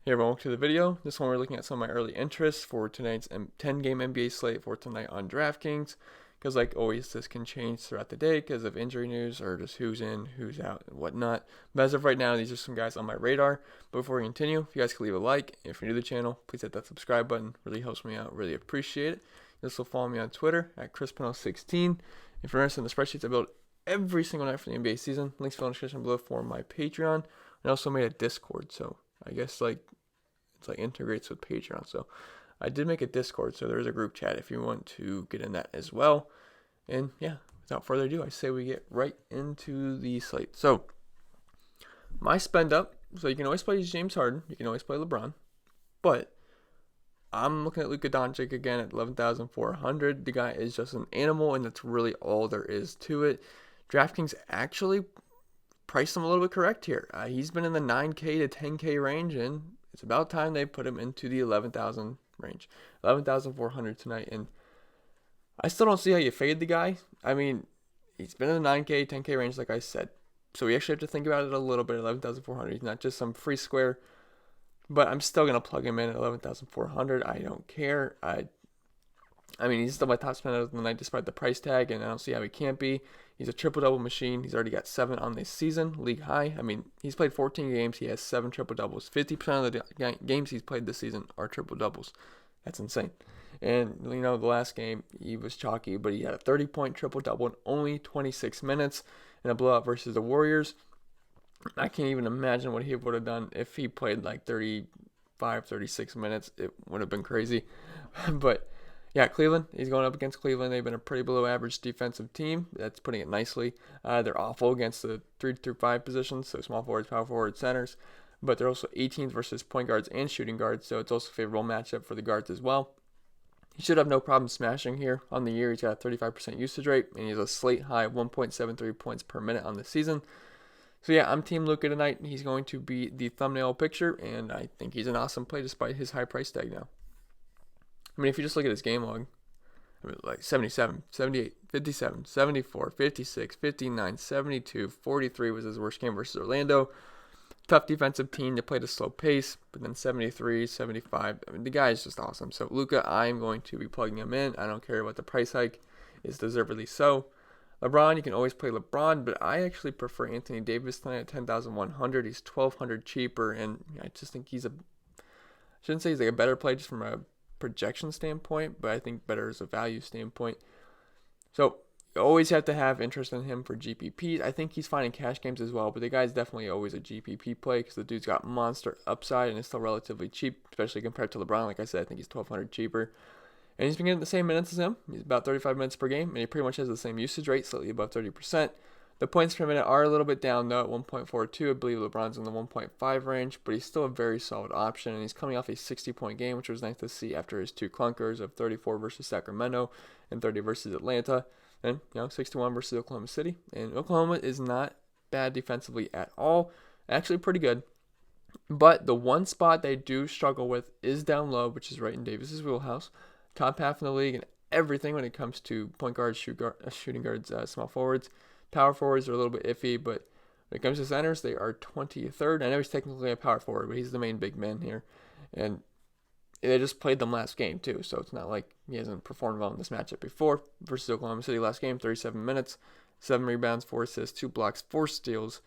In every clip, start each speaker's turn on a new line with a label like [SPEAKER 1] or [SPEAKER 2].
[SPEAKER 1] Hey everyone, welcome to the video. This one we're looking at some of my early interests for tonight's 10-game NBA slate for tonight on Draftkings. Because like always, this can change throughout the day because of injury news or just who's in, who's out, and whatnot. But as of right now, these are some guys on my radar. But before we continue, if you guys could leave a like, if you're new to the channel, please hit that subscribe button. Really helps me out. Really appreciate it. You also follow me on Twitter at ChrisPennell16. If you're interested in the spreadsheets I build every single night for the NBA season, links in the description below for my Patreon. I also made a Discord, so I guess it's integrates with Patreon. So I did make a Discord, so there's a group chat if you want to get in that as well. And yeah, without further ado, I say we get right into the slate. So my spend up, so you can always play James Harden, you can always play LeBron, but I'm looking at Luka Doncic again at 11,400. The guy is just an animal, and that's really all there is to it. DraftKings actually priced him a little bit correct here. He's been in the 9K to 10K range, and it's about time they put him into the 11,000 range. 11,400 tonight, and I still don't see how you fade the guy. I mean, he's been in the 9K, 10K range, like I said. So we actually have to think about it a little bit. 11,400. He's not just some free square, but I'm still gonna plug him in at 11,400. I don't care. I mean, he's still my top spender of the night despite the price tag, and I don't see how he can't be. He's a triple-double machine. He's already got 7 on this season, league high. I mean, he's played 14 games. He has 7 triple-doubles. 50% of the games he's played this season are triple-doubles. That's insane. And, the last game, he was chalky, but he had a 30-point triple-double in only 26 minutes in a blowout versus the Warriors. I can't even imagine what he would have done if he played like 35, 36 minutes. It would have been crazy. But yeah, Cleveland, he's going up against Cleveland. They've been a pretty below average defensive team. That's putting it nicely. They're awful against the 3 through 5 positions, so small forwards, power forwards, centers. But they're also 18th versus point guards and shooting guards, so it's also a favorable matchup for the guards as well. He should have no problem smashing here on the year. He's got a 35% usage rate, and he has a slate high 1.73 points per minute on the season. So yeah, I'm Team Luka tonight. He's going to be the thumbnail picture, and I think he's an awesome play despite his high price tag now. I mean, if you just look at his game log, I mean, like 77, 78, 57, 74, 56, 59, 72, 43 was his worst game versus Orlando. Tough defensive team. They played a slow pace, but then 73, 75. I mean, the guy is just awesome. So Luka, I'm going to be plugging him in. I don't care what the price hike is, deservedly so. LeBron, you can always play LeBron, but I actually prefer Anthony Davis tonight at 10,100. He's 1,200 cheaper, and I just think I shouldn't say he's like a better play just from a projection standpoint, but I think better as a value standpoint. So you always have to have interest in him for GPP. I think he's fine in cash games as well, but the guy's definitely always a GPP play because the dude's got monster upside and is still relatively cheap, especially compared to LeBron. Like I said, I think he's 1,200 cheaper. And he's been getting the same minutes as him. He's about 35 minutes per game, and he pretty much has the same usage rate, slightly above 30%. The points per minute are a little bit down, though, at 1.42. I believe LeBron's in the 1.5 range, but he's still a very solid option, and he's coming off a 60-point game, which was nice to see after his 2 clunkers of 34 versus Sacramento and 30 versus Atlanta, and 61 versus Oklahoma City. And Oklahoma is not bad defensively at all, actually pretty good. But the one spot they do struggle with is down low, which is right in Davis's wheelhouse. Top half in the league and everything when it comes to point guards, shooting guards, small forwards. Power forwards are a little bit iffy, but when it comes to centers, they are 23rd. I know he's technically a power forward, but he's the main big man here. And they just played them last game, too, so it's not like he hasn't performed well in this matchup before. Versus Oklahoma City last game, 37 minutes, 7 rebounds, 4 assists, 2 blocks, 4 steals,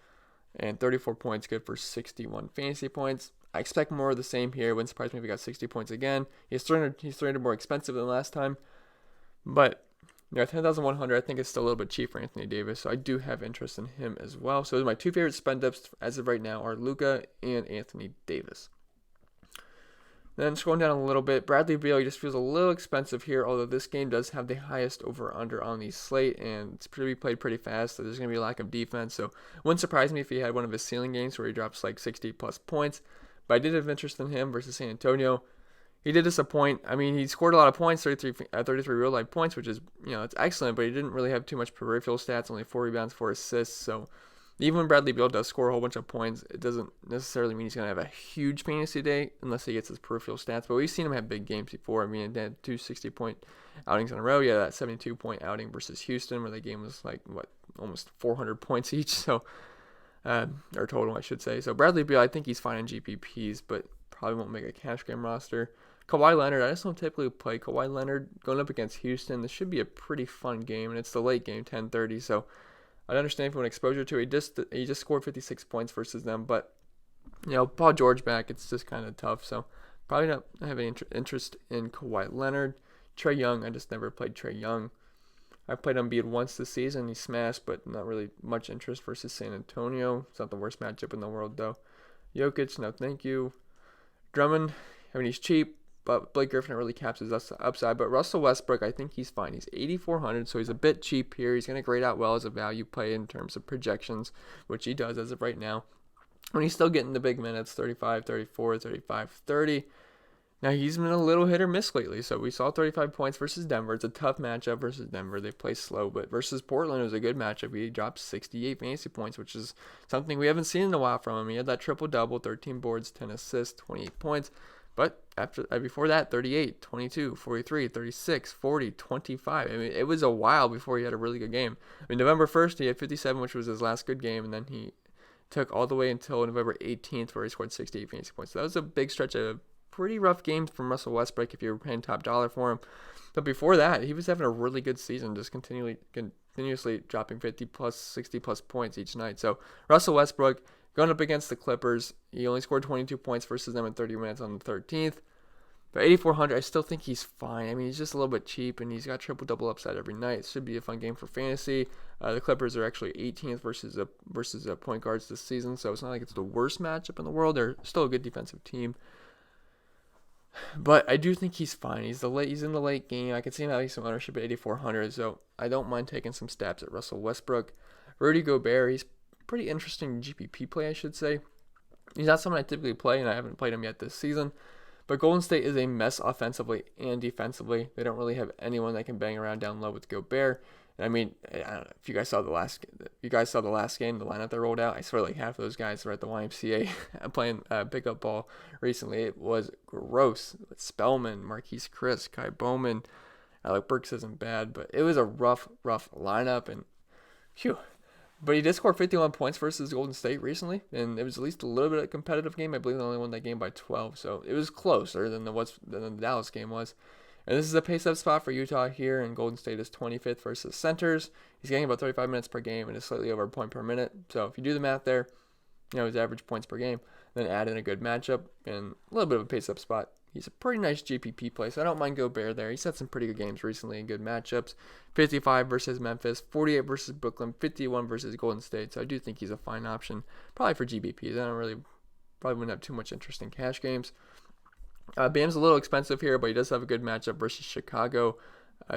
[SPEAKER 1] and 34 points, good for 61 fantasy points. I expect more of the same here. Wouldn't surprise me if he got 60 points again. He's 300 more expensive than last time, but 10,100 I think is still a little bit cheap for Anthony Davis, so I do have interest in him as well. So my 2 favorite spend ups as of right now are Luka and Anthony Davis. Then scrolling down a little bit, Bradley Beal, he just feels a little expensive here, although this game does have the highest over-under on the slate, and it's played pretty fast, so there's going to be a lack of defense, so it wouldn't surprise me if he had one of his ceiling games where he drops like 60-plus points, but I did have interest in him versus San Antonio. He did disappoint. I mean, he scored a lot of points, 33 real-life points, which is, it's excellent, but he didn't really have too much peripheral stats, only 4 rebounds, 4 assists, so even when Bradley Beal does score a whole bunch of points, it doesn't necessarily mean he's going to have a huge fantasy day unless he gets his peripheral stats. But we've seen him have big games before. I mean, he had 2 60-point outings in a row. He had that 72-point outing versus Houston where the game was like, almost 400 points each. So or total, I should say. So Bradley Beal, I think he's fine in GPPs, but probably won't make a cash game roster. Kawhi Leonard, I just don't typically play Kawhi Leonard going up against Houston. This should be a pretty fun game, and it's the late game, 10:30. So I understand if you want exposure to it. He just scored 56 points versus them, but Paul George back, it's just kind of tough. So probably not have any interest in Kawhi Leonard. Trae Young, I just never played Trae Young. I played Embiid once this season. He smashed, but not really much interest versus San Antonio. It's not the worst matchup in the world, though. Jokic, no thank you. Drummond, he's cheap, but Blake Griffin really caps his upside. But Russell Westbrook, I think he's fine. He's 8,400, so he's a bit cheap here. He's going to grade out well as a value play in terms of projections, which he does as of right now. When he's still getting the big minutes, 35, 34, 35, 30. Now, he's been a little hit or miss lately. So we saw 35 points versus Denver. It's a tough matchup versus Denver. They play slow. But versus Portland, it was a good matchup. He dropped 68 fantasy points, which is something we haven't seen in a while from him. He had that triple-double, 13 boards, 10 assists, 28 points. But before that, 38, 22, 43, 36, 40, 25. It was a while before he had a really good game. November 1st, he had 57, which was his last good game. And then he took all the way until November 18th, where he scored 68 fantasy points. So that was a big stretch of pretty rough games from Russell Westbrook if you were paying top dollar for him. But before that, he was having a really good season, just continuously dropping 50 plus, 60 plus points each night. So Russell Westbrook going up against the Clippers, he only scored 22 points versus them in 30 minutes on the 13th. But 8,400, I still think he's fine. He's just a little bit cheap, and he's got triple-double upside every night. It should be a fun game for fantasy. The Clippers are actually 18th versus point guards this season, so it's not like it's the worst matchup in the world. They're still a good defensive team. But I do think he's fine. He's in the late game. I can see him having some ownership at 8,400, so I don't mind taking some stabs at Russell Westbrook. Rudy Gobert, he's pretty interesting GPP play, I should say. He's not someone I typically play, and I haven't played him yet this season. But Golden State is a mess offensively and defensively. They don't really have anyone that can bang around down low with Gobert. And I don't know if you guys saw the last game, the lineup that rolled out. I swear, like half of those guys were at the YMCA playing pickup ball recently. It was gross. Spellman, Marquise Chris, Kai Bowman, Alec Burks isn't bad, but it was a rough lineup. And phew. But he did score 51 points versus Golden State recently, and it was at least a little bit of a competitive game. I believe they only won that game by 12, so it was closer than the Dallas game was. And this is a pace-up spot for Utah here, and Golden State is 25th versus centers. He's getting about 35 minutes per game and is slightly over a point per minute. So if you do the math there, his average points per game, then add in a good matchup and a little bit of a pace-up spot. He's a pretty nice GPP play, so I don't mind Gobert there. He's had some pretty good games recently in good matchups. 55 versus Memphis, 48 versus Brooklyn, 51 versus Golden State. So I do think he's a fine option, probably for GPPs. Probably wouldn't have too much interest in cash games. Bam's a little expensive here, but he does have a good matchup versus Chicago.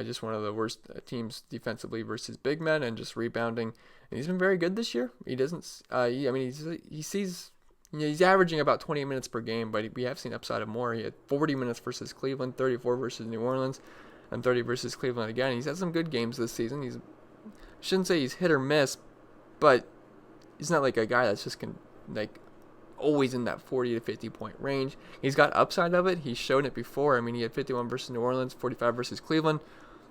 [SPEAKER 1] Just one of the worst teams defensively versus big men and just rebounding. And he's been very good this year. He doesn't. He's averaging about 20 minutes per game, but we have seen upside of more. He had 40 minutes versus Cleveland, 34 versus New Orleans, and 30 versus Cleveland again. He's had some good games this season. I shouldn't say he's hit or miss, but he's not like a guy that's just always in that 40 to 50 point range. He's got upside of it. He's shown it before. He had 51 versus New Orleans, 45 versus Cleveland.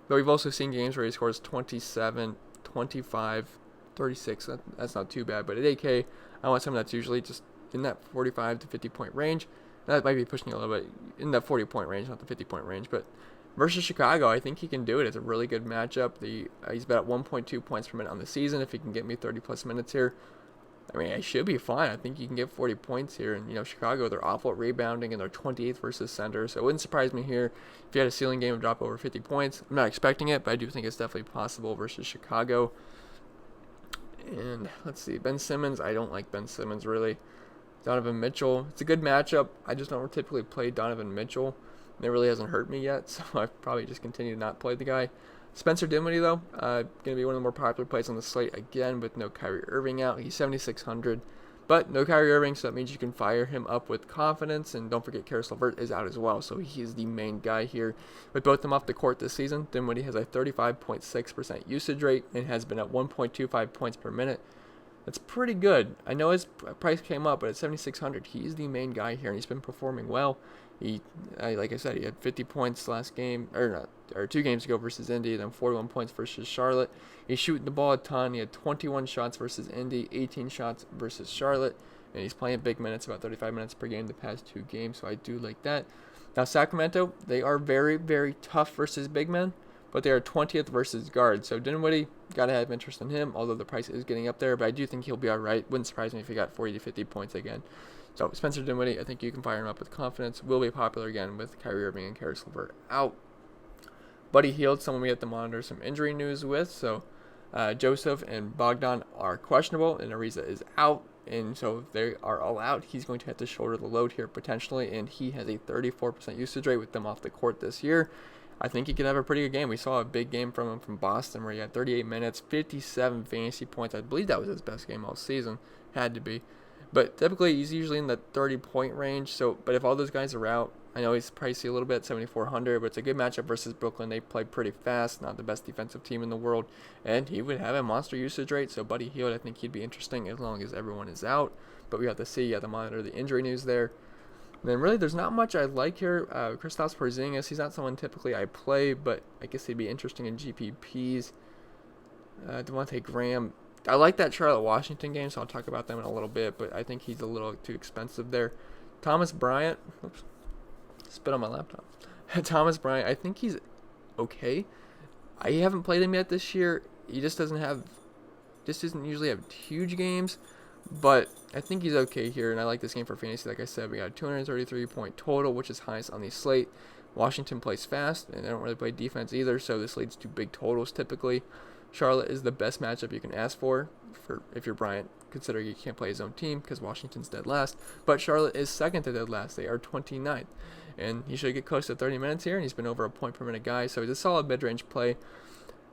[SPEAKER 1] But we've also seen games where he scores 27, 25, 36. That's not too bad. But at 8K, I want someone that's usually just in that 45 to 50 point range. That might be pushing it a little bit in that 40 point range, not the 50 point range. But versus Chicago, I think he can do it. It's a really good matchup. He's about 1.2 points per minute on the season. If he can get me 30 plus minutes here, I should be fine. I think you can get 40 points here. And, Chicago, they're awful at rebounding, and they're 28th versus center. So it wouldn't surprise me here if you had a ceiling game of drop over 50 points. I'm not expecting it, but I do think it's definitely possible versus Chicago. And let's see. Ben Simmons, I don't like Ben Simmons, really. Donovan Mitchell, it's a good matchup. I just don't typically play Donovan Mitchell. And it really hasn't hurt me yet, so I probably just continue to not play the guy. Spencer Dinwiddie, though, going to be one of the more popular plays on the slate again with no Kyrie Irving out. He's 7,600, but no Kyrie Irving, so that means you can fire him up with confidence. And don't forget, Karis LeVert is out as well, so he is the main guy here. With both of them off the court this season, Dinwiddie has a 35.6% usage rate and has been at 1.25 points per minute. That's pretty good. I know his price came up, but at 7,600, he's the main guy here, and he's been performing well. Like I said, he had 50 points last game, or 2 games ago versus Indy, then 41 points versus Charlotte. He's shooting the ball a ton. He had 21 shots versus Indy, 18 shots versus Charlotte. and he's playing big minutes, about 35 minutes per game the past 2 games, so I do like that. Now, Sacramento, they are very, very tough versus big men, but they are 20th versus guards. So Dinwiddie, got to have interest in him, although the price is getting up there, but I do think he'll be all right. Wouldn't surprise me if he got 40 to 50 points again. So Spencer Dinwiddie, I think you can fire him up with confidence. Will be popular again with Kyrie Irving and Caris LeVert out. Buddy Hield, someone we have to monitor some injury news with. So Joseph and Bogdan are questionable, and Ariza is out. And so if they are all out, he's going to have to shoulder the load here potentially. And he has a 34% usage rate with them off the court this year. I think he could have a pretty good game. We saw a big game from him from Boston where he had 38 minutes, 57 fantasy points. I believe that was his best game all season. Had to be. But typically he's usually in the 30-point range. So, but if all those guys are out, I know he's pricey a little bit, 7,400, but it's a good matchup versus Brooklyn. They play pretty fast, not the best defensive team in the world, and he would have a monster usage rate. So Buddy Hield, I think he'd be interesting as long as everyone is out. But we have to see, you have to monitor the injury news there. And then really, there's not much I like here. Kristaps Porzingis, he's not someone typically I play, but I guess he'd be interesting in GPPs. Devontae Graham, I like that Charlotte Washington game, so I'll talk about them in a little bit, but I think he's a little too expensive there. Thomas Bryant, oops. Spit on my laptop. Thomas Bryant, I think he's okay. I haven't played him yet this year. He just doesn't usually have huge games, but I think he's okay here, and I like this game for fantasy. Like I said, we got a 233-point total, which is highest on the slate. Washington plays fast, and they don't really play defense either, so this leads to big totals typically. Charlotte is the best matchup you can ask for if you're Bryant, considering he can't play his own team because Washington's dead last. But Charlotte is second to dead last. They are 29th. And he should get close to 30 minutes here, and he's been over a point per minute guy, so he's a solid mid-range play.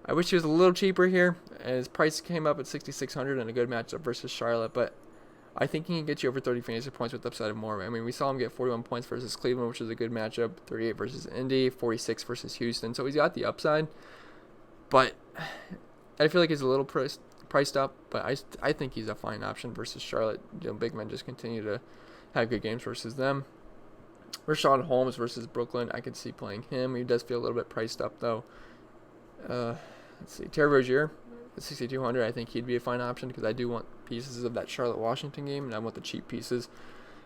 [SPEAKER 1] I wish he was a little cheaper here, and his price came up at 6,600 and a good matchup versus Charlotte, but I think he can get you over 30 fantasy points with upside of more. I mean, we saw him get 41 points versus Cleveland, which is a good matchup, 38 versus Indy, 46 versus Houston, so he's got the upside, but I feel like he's a little priced up, but I think he's a fine option versus Charlotte. Big men just continue to have good games versus them. Rashawn Holmes versus Brooklyn, I could see playing him. He does feel a little bit priced up, though. Let's see. Terry Rozier at 6,200, I think he'd be a fine option because I do want pieces of that Charlotte-Washington game, and I want the cheap pieces.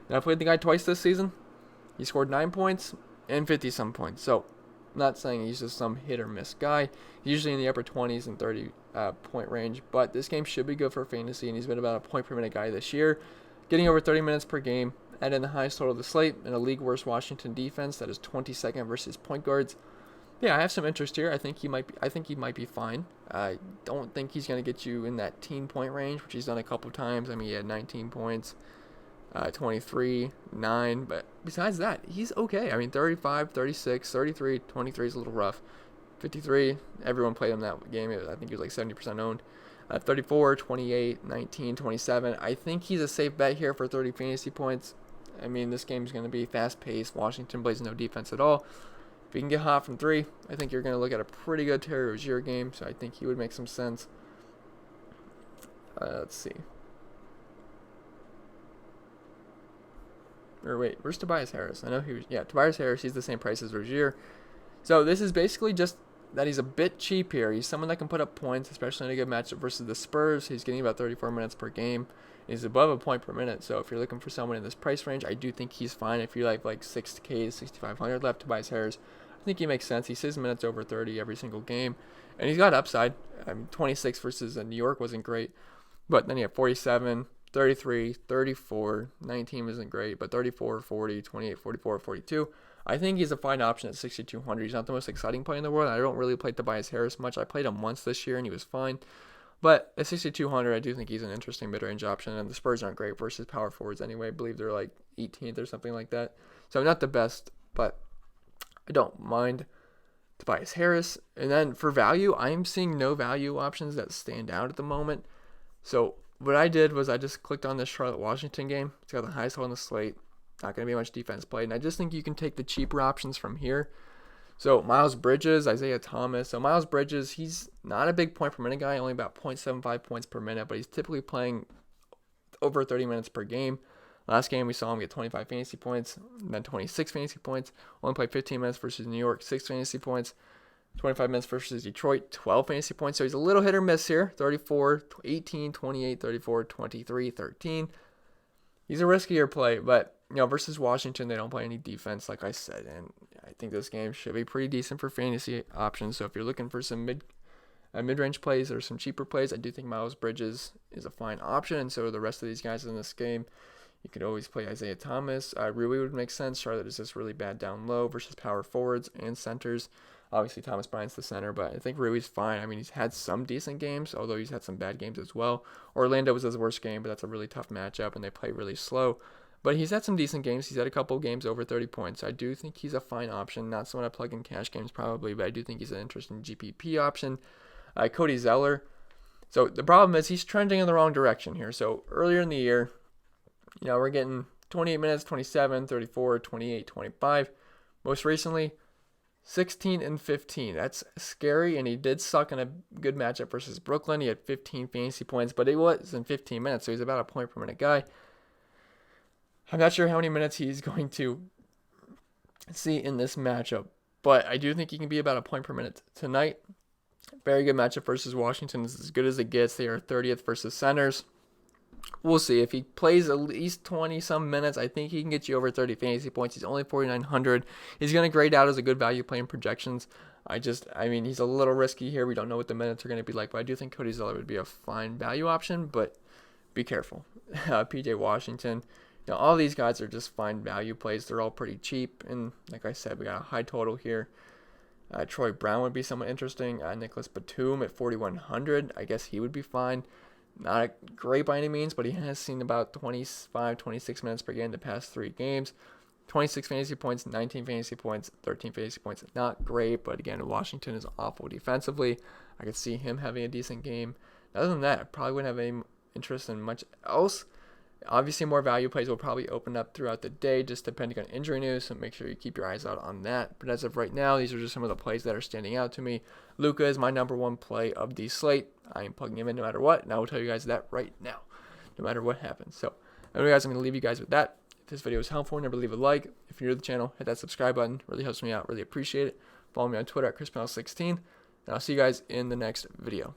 [SPEAKER 1] And I played the guy twice this season. He scored 9 points and 50-some points. So, I'm not saying he's just some hit-or-miss guy. He's usually in the upper 20s and 30-point range, but this game should be good for fantasy, and he's been about a point-per-minute guy this year, getting over 30 minutes per game. Add in the highest total of the slate in a league-worst Washington defense that is 22nd versus point guards. Yeah, I have some interest here. I think he might be fine. I don't think he's going to get you in that teen-point range, which he's done a couple times. I mean, he had 19 points, 23, 9. But besides that, he's okay. I mean, 35, 36, 33, 23 is a little rough. 53, everyone played him that game. I think he was like 70% owned. 34, 28, 19, 27. I think he's a safe bet here for 30 fantasy points. I mean, this game is going to be fast-paced. Washington plays no defense at all. If you can get hot from 3, I think you're going to look at a pretty good Terry Rozier game, so I think he would make some sense. Let's see. Or wait, where's Tobias Harris? I know he was, yeah, Tobias Harris, he's the same price as Rozier. So this is basically just that he's a bit cheap here. He's someone that can put up points, especially in a good matchup versus the Spurs. He's getting about 34 minutes per game. He's above a point per minute, so if you're looking for someone in this price range, I do think he's fine. If you like 6K, 6,500 left, Tobias Harris, I think he makes sense. He says minutes over 30 every single game, and he's got upside. I mean, 26 versus New York wasn't great, but then he had 47, 33, 34, 19 isn't great, but 34, 40, 28, 44, 42. I think he's a fine option at 6,200. He's not the most exciting play in the world. I don't really play Tobias Harris much. I played him once this year, and he was fine. But at 6,200, I do think he's an interesting mid-range option, and the Spurs aren't great versus power forwards anyway. I believe they're like 18th or something like that. So not the best, but I don't mind Tobias Harris. And then for value, I'm seeing no value options that stand out at the moment. So what I did was I just clicked on this Charlotte-Washington game. It's got the highest total on the slate. Not going to be much defense played. And I just think you can take the cheaper options from here. So Miles Bridges, Isaiah Thomas. So Miles Bridges, he's not a big point per minute guy, only about 0.75 points per minute, but he's typically playing over 30 minutes per game. Last game, we saw him get 25 fantasy points, then 26 fantasy points. Only played 15 minutes versus New York, 6 fantasy points. 25 minutes versus Detroit, 12 fantasy points. So he's a little hit or miss here. 34, 18, 28, 34, 23, 13. he's a riskier play, but versus Washington, they don't play any defense, like I said, and I think this game should be pretty decent for fantasy options. So if you're looking for some mid-range plays or some cheaper plays, I do think Miles Bridges is a fine option, and so are the rest of these guys in this game. You could always play Isaiah Thomas. Rui would make sense. Charlotte is just really bad down low versus power forwards and centers. Obviously, Thomas Bryant's the center, but I think Rui's fine. I mean, he's had some decent games, although he's had some bad games as well. Orlando was his worst game, but that's a really tough matchup, and they play really slow. But he's had some decent games. He's had a couple games over 30 points. I do think he's a fine option. Not someone I plug in cash games probably, but I do think he's an interesting GPP option. Cody Zeller. So the problem is he's trending in the wrong direction here. So earlier in the year, we're getting 28 minutes, 27, 34, 28, 25. Most recently, 16 and 15. That's scary, and he did suck in a good matchup versus Brooklyn. He had 15 fantasy points, but it was in 15 minutes, so he's about a point per minute guy. I'm not sure how many minutes he's going to see in this matchup, but I do think he can be about a point per minute tonight. Very good matchup versus Washington. This is as good as it gets. They are 30th versus centers. We'll see. If he plays at least 20-some minutes, I think he can get you over 30 fantasy points. He's only 4,900. He's going to grade out as a good value play in projections. I mean, he's a little risky here. We don't know what the minutes are going to be like, but I do think Cody Zeller would be a fine value option, but be careful. PJ Washington. All these guys are just fine value plays. They're all pretty cheap, and like I said, we got a high total here. Troy Brown would be somewhat interesting. Nicolas Batum at 4,100. I guess he would be fine. Not great by any means, but he has seen about 25, 26 minutes per game the past 3 games. 26 fantasy points, 19 fantasy points, 13 fantasy points. Not great, but again, Washington is awful defensively. I could see him having a decent game. Other than that, I probably wouldn't have any interest in much else. Obviously, more value plays will probably open up throughout the day, just depending on injury news, so make sure you keep your eyes out on that. But as of right now, these are just some of the plays that are standing out to me. Luka is my number 1 play of the slate. I am plugging him in no matter what, and I will tell you guys that right now, no matter what happens. So, anyway, guys, I'm going to leave you guys with that. If this video was helpful, remember to leave a like. If you're new to the channel, hit that subscribe button. Really helps me out. Really appreciate it. Follow me on Twitter at ChrisPennell16, and I'll see you guys in the next video.